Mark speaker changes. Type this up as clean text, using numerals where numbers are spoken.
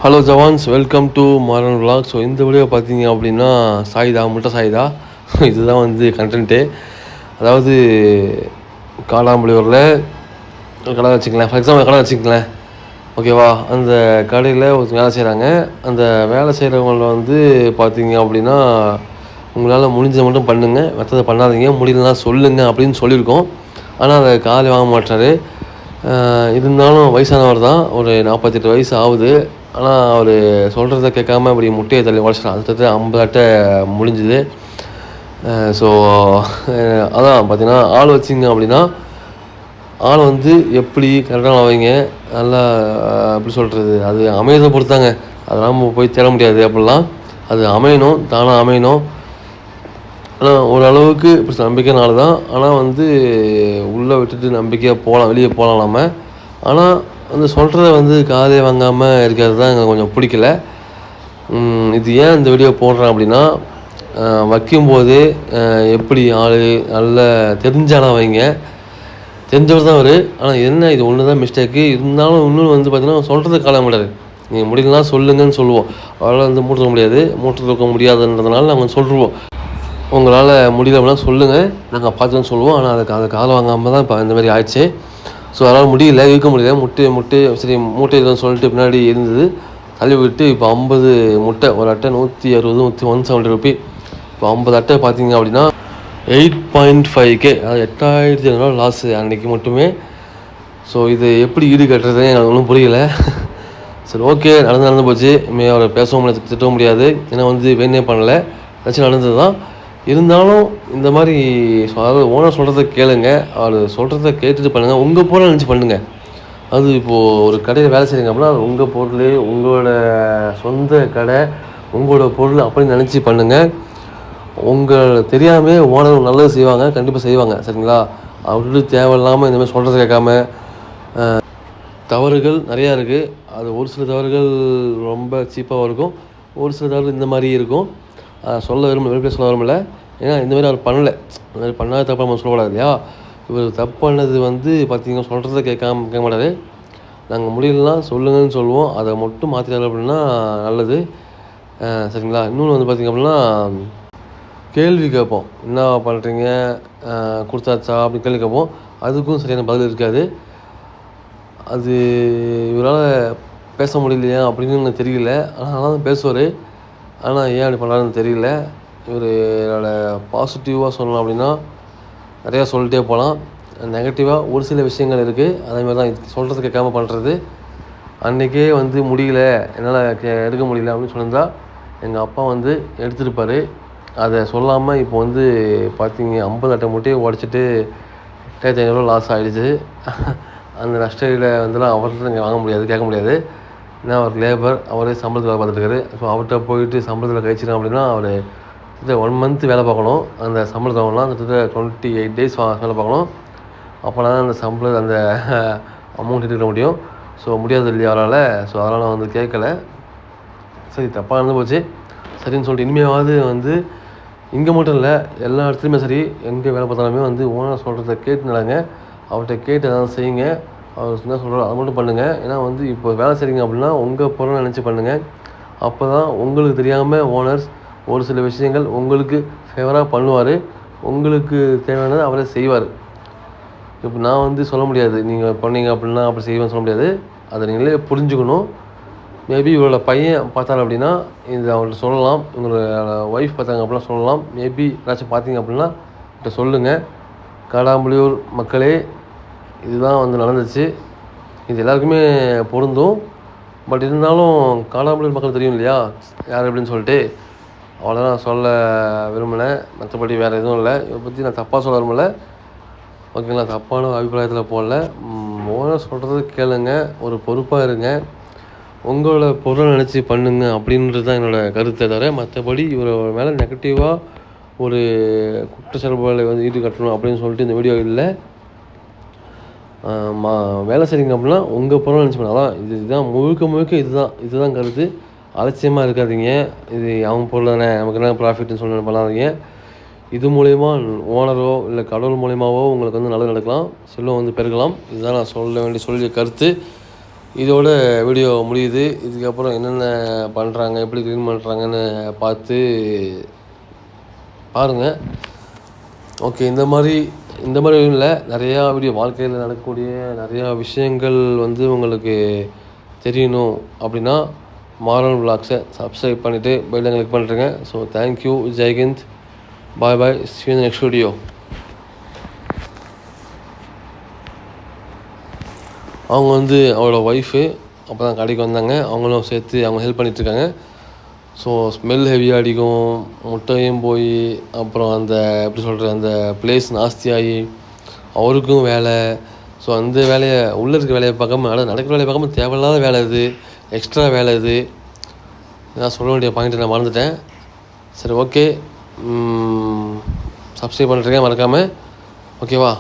Speaker 1: Hello jawans, welcome to Maran vlog. So இந்த video பார்த்தீங்க அப்படின்னா சாய்தா முட்டை சாய்தா இதுதான் வந்து கண்டென்ட்டு. அதாவது காலாம்புலியூரில் கடை வச்சுக்கலாம், ஃபார் எக்ஸாம்பிள் கடை வச்சுக்கலாம், ஓகேவா? அந்த கடையில் ஒரு வேலை செய்கிறாங்க. அந்த வேலை செய்கிறவங்கள வந்து பார்த்தீங்க அப்படின்னா உங்களால் முடிஞ்சதை மட்டும் பண்ணுங்கள், மற்றதை பண்ணாதீங்க, முடியலன்னா சொல்லுங்கள் அப்படின்னு சொல்லியிருக்கோம். ஆனால் அதை காலை வாங்க மாட்டார். இருந்தாலும் வயசானவர் தான், ஒரு 48 வயசு ஆகுது. ஆனால் அவர் சொல்கிறத கேட்காம அப்படி முட்டையை தள்ளி உடச்சிட்டான். அடுத்தது 50 அட்டை முடிஞ்சுது. ஸோ அதான் பார்த்தீங்கன்னா ஆள் வச்சிங்க அப்படின்னா ஆள் வந்து எப்படி கரெக்டாக வைங்க, நல்லா எப்படி சொல்கிறது, அது அமையதை பொறுத்தாங்க. அதெல்லாம் நம்ம போய் தேட முடியாது. அப்படிலாம் அது அமையணும், தானாக அமையணும். ஆனால் ஓரளவுக்கு இப்படி நம்பிக்கைனால தான். ஆனால் வந்து உள்ளே விட்டுட்டு நம்பிக்கையாக போகலாம், வெளியே போகலாம் நம்ம. ஆனால் வந்து சொல்கிறத வந்து காதே வாங்காமல் இருக்கிறது தான் எங்களுக்கு கொஞ்சம் பிடிக்கல. இது ஏன் இந்த வீடியோ போடுறேன் அப்படின்னா, வைக்கும்போது எப்படி ஆள் நல்ல தெரிஞ்சாலாம் வைங்க, தெரிஞ்சவர் தான் அவர். ஆனால் என்ன இது ஒன்று தான் மிஸ்டேக்கு. இருந்தாலும் இன்னொன்று வந்து பார்த்தீங்கன்னா சொல்கிறத கால முடியாது. நீங்கள் முடியலனா சொல்லுங்கன்னு சொல்லுவோம். அவரால் வந்து மூட்டை முடியாது, மூட்டை தூக்க முடியாதுன்றதுனால நாங்கள் சொல்லுவோம். உங்களால் முடியல அப்படின்னா சொல்லுங்கள், நாங்கள் பார்த்துன்னு சொல்லுவோம். ஆனால் அதை காலை வாங்காமல் தான் இப்போ இந்தமாதிரி ஆயிடுச்சு. ஸோ அதனால் முடியல, இருக்க முடியல. முட்டை சரி மூட்டை இல்லைன்னு சொல்லிட்டு பின்னாடி இருந்தது, தள்ளி விட்டு இப்போ 50 முட்டை, ஒரு அட்டை 160 170 ருபி. இப்போ 50 அட்டை பார்த்தீங்க அப்படின்னா 8.5K, அது 8500 லாஸு அன்றைக்கி மட்டுமே. ஸோ இது எப்படி ஈடு கட்டுறதுன்னு எனக்கு ஒன்றும் புரியல. சரி, ஓகே, நடந்து போச்சு. அவரை பேசவும் முடியாது, திட்டவும் முடியாது. ஏன்னா வந்து வேணே பண்ணலை, ஏதாச்சும் நடந்தது தான். இருந்தாலும் இந்த மாதிரி அதாவது ஓனர் சொல்கிறத கேளுங்க, அவர் சொல்கிறத கேட்டுட்டு பண்ணுங்கள். உங்கள் பொருளை நினச்சி பண்ணுங்கள். அது இப்போது ஒரு கடையில் வேலை செய்யுங்க அப்படின்னா உங்கள் பொருள், உங்களோட சொந்த கடை, உங்களோட பொருள் அப்படின்னு நினச்சி பண்ணுங்கள். உங்கள் தெரியாமல் ஓனர் நல்லது செய்வாங்க, கண்டிப்பாக செய்வாங்க, சரிங்களா? அவருக்கு தேவையில்லாமல் இந்தமாதிரி சொல்கிறத கேட்காம தவறுகள் நிறையா இருக்குது. அது ஒரு சில தவறுகள் ரொம்ப சீப்பாகவும் இருக்கும், ஒரு சில தவறு இந்த மாதிரி இருக்கும். சொல்ல வெளிப்படையாக சொல்ல விரும்பல. ஏன்னா இந்தமாதிரி அவர் பண்ணலை, இந்த மாதிரி பண்ணாத தப்பாக நம்ம சொல்லக்கூடாது இல்லையா? இவர் தப்பு பண்ணது வந்து பார்த்திங்கன்னா சொல்கிறத கேட்க மாட்டார். நாங்கள் முடியலன்னா சொல்லுங்கன்னு சொல்லுவோம், அதை மட்டும் மாற்றிட்டாரு அப்படின்னா நல்லது, சரிங்களா? இன்னொன்று வந்து பார்த்திங்க அப்படின்னா கேள்வி கேட்போம், என்ன பண்ணுறீங்க, கொடுத்தாச்சா அப்படின்னு கேள்வி கேட்போம். அதுக்கும் சரியான பதில் இருக்காது. அது இவரால் பேச முடியலையா அப்படின்னு எனக்கு தெரியல. ஆனால் தான் பேசுவார். ஆனால் ஏன் அப்படி பண்ணாருன்னு தெரியல. இவரோட பாசிட்டிவாக சொல்லலாம் அப்படின்னா நிறையா சொல்லிட்டே போகலாம். நெகட்டிவாக ஒரு சில விஷயங்கள் இருக்குது. அதேமாதிரி தான் இது சொல்கிறது கேட்காம பண்ணுறது. அன்றைக்கே வந்து முடியல, என்னால் எடுக்க முடியல அப்படின்னு சொல்லியிருந்தா எங்கள் அப்பா வந்து எடுத்துருப்பார். அதை சொல்லாமல் இப்போ வந்து பார்த்தீங்க 50 அட்டை முட்டையை உடச்சிட்டு 8500 லாஸ் ஆகிடுச்சு. அந்த நஷ்டையில் வந்துலாம் அவர்கிட்ட நீங்கள் வாங்க முடியாது, கேட்க முடியாது. ஏன்னா அவர் லேபர், அவரே சம்பளத்தில் வேலை பார்த்துட்டுருக்காரு. ஸோ அவர்கிட்ட போயிட்டு சம்பளத்தில் கழிச்சிடும் அப்படின்னா அவர் 1 மந்த் வேலை பார்க்கணும். அந்த சம்பளத்தை வாங்கலாம், கிட்டத்தட்ட 28 days வேலை பார்க்கணும். அப்போனா தான் அந்த அந்த அமௌண்ட் எடுக்க முடியும். ஸோ முடியாது இல்லையா அவரால். ஸோ அதனால் நான் வந்து கேட்கல. சரி, தப்பாக நடந்து போச்சு, சரின்னு சொல்லிட்டு இனிமேவாவது வந்து இங்கே மட்டும் இல்லை, எல்லா இடத்துலையுமே சரி, எங்கே வேலை பார்த்தாலுமே வந்து ஓனர் சொல்கிறத கேட்டு நடங்க. அவர்கிட்ட கேட்டு எதாவது செய்யுங்க. அவர் என்ன சொல்கிறாரோ அதை மட்டும் பண்ணுங்கள். ஏன்னா வந்து இப்போ வேலை செய்கிறீங்க அப்படின்னா உங்கள் பொருளை நினச்சி பண்ணுங்கள். அப்போ தான் உங்களுக்கு தெரியாமல் ஓனர்ஸ் ஒரு சில விஷயங்கள் உங்களுக்கு ஃபேவராக பண்ணுவார். உங்களுக்கு தேவையானதை அவரே செய்வார். இப்போ நான் வந்து சொல்ல முடியாது, நீங்கள் பண்ணீங்க அப்படின்னா அப்படி செய்வேன்னு சொல்ல முடியாது. அதை நீங்களே புரிஞ்சுக்கணும். மேபி இவரோட பையன் பார்த்தாரு அப்படின்னா இது அவர்கிட்ட சொல்லலாம், இவங்களோட ஒய்ஃப் பார்த்தாங்க அப்படின்னா சொல்லலாம். மேபி ஏதாச்சும் பார்த்தீங்க அப்படின்னா கிட்ட சொல்லுங்கள். காலாம்புலியூர் மக்களே, இதுதான் வந்து நடந்துச்சு. இது எல்லாருக்குமே பொருந்தும். பட் இருந்தாலும் காலாம்புலியூர் மக்கள் தெரியும் இல்லையா யார் எப்படின்னு சொல்லிட்டு, அவ்வளோதான் நான் சொல்ல விரும்பினேன். மற்றபடி வேறு எதுவும் இல்லை. இதை பற்றி நான் தப்பாக சொல்ல விரும்பலை, ஓகேங்களா? தப்பான அபிப்பிராயத்தில் போடல. ஓனர் சொல்கிறது கேளுங்க, ஒரு பொறுப்பாக இருங்க, உங்களோட பொருளை நினச்சி பண்ணுங்க அப்படின்றது தான் என்னோடய கருத்தை தவிர, மற்றபடி இவரோட மேலே நெகட்டிவாக ஒரு குற்றச்சாட்டுகளை வந்து ஈடுகட்டணும் அப்படின்னு சொல்லிட்டு இந்த வீடியோ இல்லை. வேலை செய்கிறீங்க அப்படின்னா உங்கள் பொருளை நினச்சி பண்ணலாம். இதுதான் முழுக்க இதுதான் கருத்து. அலட்சியமாக இருக்காதீங்க. இது அவங்க பொருள் தானே, நமக்கு என்ன ப்ராஃபிட்னு சொல்லி பண்ணாதீங்க. இது மூலயமா ஓனரோ இல்லை கடவுள் மூலயமாவோ உங்களுக்கு வந்து நல்லது நடக்கலாம், செல்வம் வந்து பெருகலாம். இதுதான் நான் சொல்லிய கருத்து. இதோட வீடியோ முடியுது. இதுக்கப்புறம் என்னென்ன பண்ணுறாங்க, எப்படி க்ளீன் பண்ணுறாங்கன்னு பார்த்து பாருங்கள். ஓகே. இந்த மாதிரி இல்லை, நிறையா வீடியோ வாழ்க்கையில் நடக்கக்கூடிய நிறையா விஷயங்கள் வந்து உங்களுக்கு தெரியணும் அப்படின்னா மாறன் விலாக்ஸை சப்ஸ்கிரைப் பண்ணிவிட்டு பெல்லை கிளிக் பண்ணுறேங்க. ஸோ தேங்க்யூ, ஜெய்ஹிந்த், bye bye, see you in the next video. அவங்க வந்து அவரோட ஒய்ஃபு அப்போ தான் கடைக்கு வந்தாங்க. அவங்களும் சேர்த்து அவங்க ஹெல்ப் பண்ணிகிட்ருக்காங்க. ஸோ ஸ்மெல் ஹெவியாக அடிக்கும், முட்டையும் போய் அப்புறம் அந்த எப்படி சொல்கிறது அந்த பிளேஸ் நாஸ்தியாகி அவருக்கும் வேலை. ஸோ அந்த வேலையை உள்ளே இருக்க வேலையை பார்க்காம நடக்கிற வேலையை பார்க்காம தேவையில்லாத வேலை இது, எக்ஸ்ட்ரா வேலை இது. நான் சொல்ல வேண்டிய பாயிண்ட்டை நான் மறந்துட்டேன். சரி, ஓகே. சப்ஸ்கிரைப் பண்ணிட்டுருக்கேன் மறக்காமல். ஓகேவா?